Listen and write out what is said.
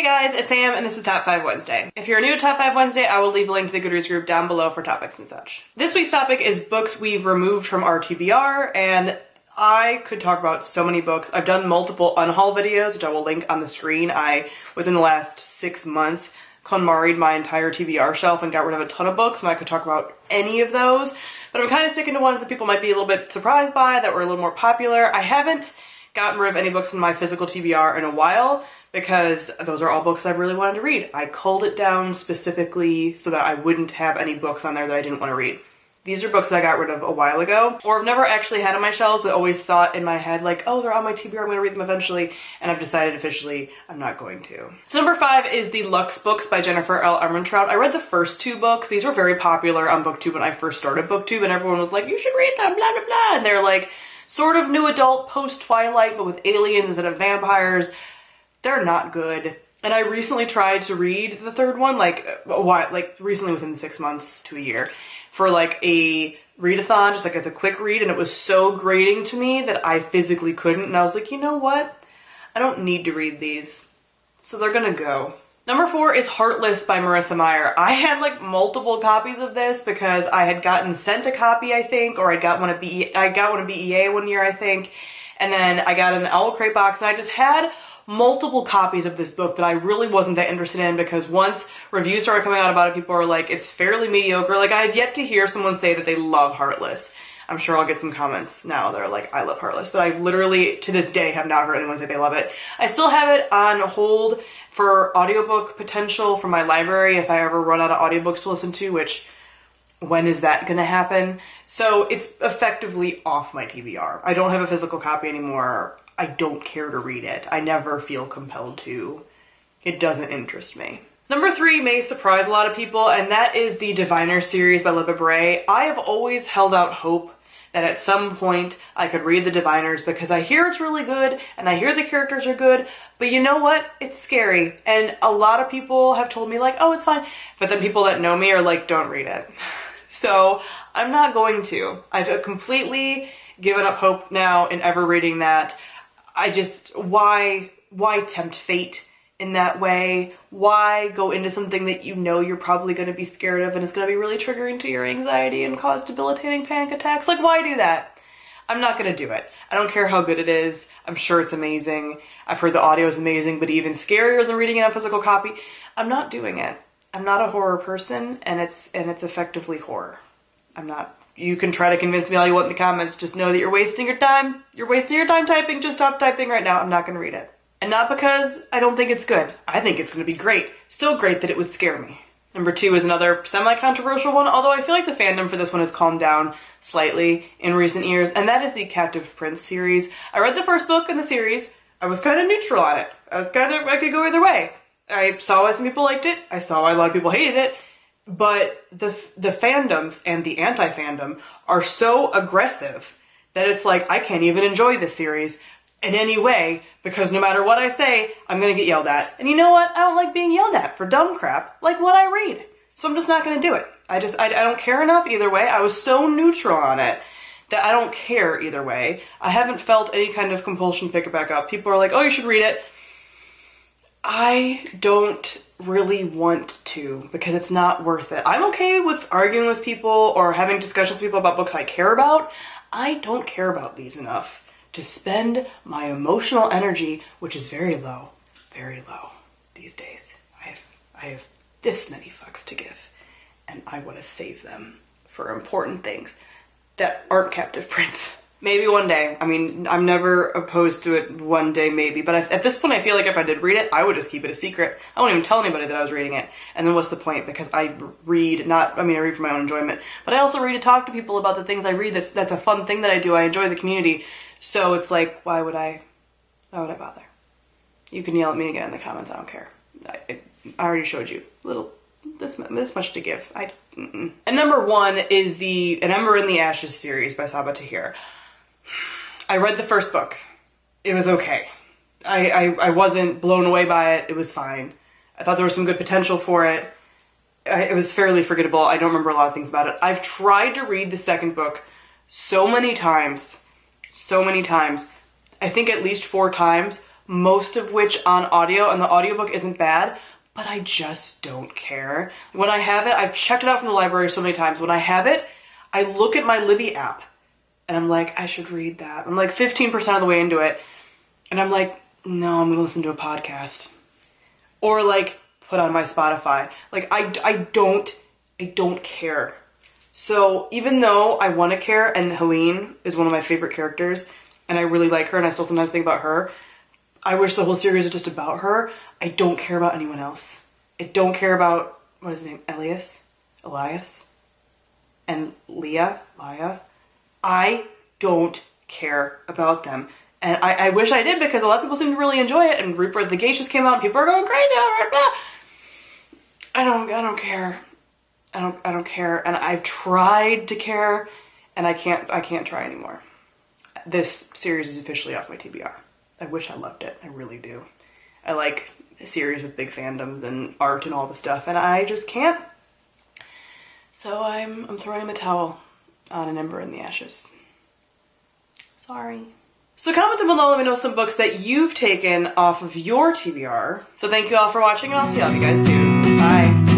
Hey guys, it's Sam and this is Top 5 Wednesday. If you're new to Top 5 Wednesday, I will leave a link to the Goodreads group down below for topics and such. This week's topic is books we've removed from our TBR, and I could talk about so many books. I've done multiple unhaul videos, which I will link on the screen. Within the last 6 months, KonMari'd my entire TBR shelf and got rid of a ton of books, and I could talk about any of those. But I'm kind of sticking to ones that people might be a little bit surprised by, that were a little more popular. I haven't gotten rid of any books in my physical TBR in a while, because those are all books I've really wanted to read. I culled it down specifically so that I wouldn't have any books on there that I didn't want to read. These are books that I got rid of a while ago, or I've never actually had on my shelves, but always thought in my head, like, oh, they're on my TBR, I'm going to read them eventually, and I've decided officially I'm not going to. So number 5 is the Lux Books by Jennifer L. Armentrout. I read the first 2 books. These were very popular on BookTube when I first started BookTube, and everyone was like, you should read them, blah, blah, blah, and they're like, sort of new adult post-Twilight, but with aliens instead of vampires. They're not good. And I recently tried to read the third one, recently within 6 months to a year, for like a readathon, just like as a quick read, and it was so grating to me that I physically couldn't, and I was like, you know what? I don't need to read these. So they're gonna go. Number 4 is Heartless by Marissa Meyer. I had like multiple copies of this because I had gotten sent a copy, I think, or I got one at BEA one year, I think, and then I got an Owl Crate box, and I just had multiple copies of this book that I really wasn't that interested in, because once reviews started coming out about it, people are like, it's fairly mediocre. Like, I have yet to hear someone say that they love Heartless. I'm sure I'll get some comments now that are like, I love Heartless, but I literally, to this day, have not heard anyone say they love it. I still have it on hold for audiobook potential for my library if I ever run out of audiobooks to listen to, which, when is that gonna happen? So it's effectively off my TBR. I don't have a physical copy anymore. I don't care to read it. I never feel compelled to. It doesn't interest me. Number 3 may surprise a lot of people, and that is the Diviner series by Libba Bray. I have always held out hope that at some point I could read the Diviners, because I hear it's really good and I hear the characters are good, but you know what? It's scary. And a lot of people have told me like, oh, it's fine. But then people that know me are like, don't read it. So I'm not going to. I've completely given up hope now in ever reading that. Why tempt fate in that way? Why go into something that you know you're probably going to be scared of and it's going to be really triggering to your anxiety and cause debilitating panic attacks? Like, why do that? I'm not going to do it. I don't care how good it is. I'm sure it's amazing. I've heard the audio is amazing, but even scarier than reading it on a physical copy. I'm not doing it. I'm not a horror person, and it's effectively horror. I'm not. You can try to convince me all you want in the comments. Just know that you're wasting your time. You're wasting your time typing. Just stop typing right now. I'm not going to read it. And not because I don't think it's good. I think it's going to be great. So great that it would scare me. Number 2 is another semi-controversial one, although I feel like the fandom for this one has calmed down slightly in recent years, and that is the Captive Prince series. I read the first book in the series. I was kind of neutral on it. I could go either way. I saw why some people liked it. I saw why a lot of people hated it. But the fandoms and the anti-fandom are so aggressive that it's like, I can't even enjoy this series in any way, because no matter what I say, I'm gonna get yelled at. And you know what? I don't like being yelled at for dumb crap like what I read. So I'm just not gonna do it. I don't care enough either way. I was so neutral on it that I don't care either way. I haven't felt any kind of compulsion to pick it back up. People are like, oh, you should read it. I don't really want to, because it's not worth it. I'm okay with arguing with people or having discussions with people about books I care about. I don't care about these enough to spend my emotional energy, which is very low these days. I have this many fucks to give, and I want to save them for important things that aren't Captive Prince. Maybe one day. I mean, I'm never opposed to it one day, maybe. But at this point, I feel like if I did read it, I would just keep it a secret. I wouldn't even tell anybody that I was reading it. And then what's the point? Because I read, I read for my own enjoyment. But I also read to talk to people about the things I read. That's a fun thing that I do. I enjoy the community. So it's like, why would I bother? You can yell at me again in the comments. I don't care. I already showed you this much to give. And number 1 is an Ember in the Ashes series by Sabaa Tahir. I read the first book. It was okay. I wasn't blown away by it. It was fine. I thought there was some good potential for it. It was fairly forgettable. I don't remember a lot of things about it. I've tried to read the second book so many times. I think at least 4 times. most of which on audio, and the audiobook isn't bad, but I just don't care. When I have it, I've checked it out from the library so many times. When I have it, I look at my Libby app and I'm like, I should read that. I'm like 15% of the way into it. And I'm like, no, I'm gonna listen to a podcast. Or like put on my Spotify. Like I don't care. So even though I want to care, and Helene is one of my favorite characters, and I really like her, and I still sometimes think about her, I wish the whole series was just about her. I don't care about anyone else. I don't care about, what is his name, Elias, and Leah. I don't care about them. And I wish I did, because a lot of people seem to really enjoy it, and Rupert the Gate just came out and people are going crazy over it. Blah. I don't care. I don't care, and I've tried to care, and I can't try anymore. This series is officially off my TBR. I wish I loved it. I really do. I like series with big fandoms and art and all the stuff, and I just can't. So I'm throwing the towel on an Ember in the ashes. Sorry. So comment down below, let me know some books that you've taken off of your TBR. So thank you all for watching, and I'll see all of you guys soon. Bye.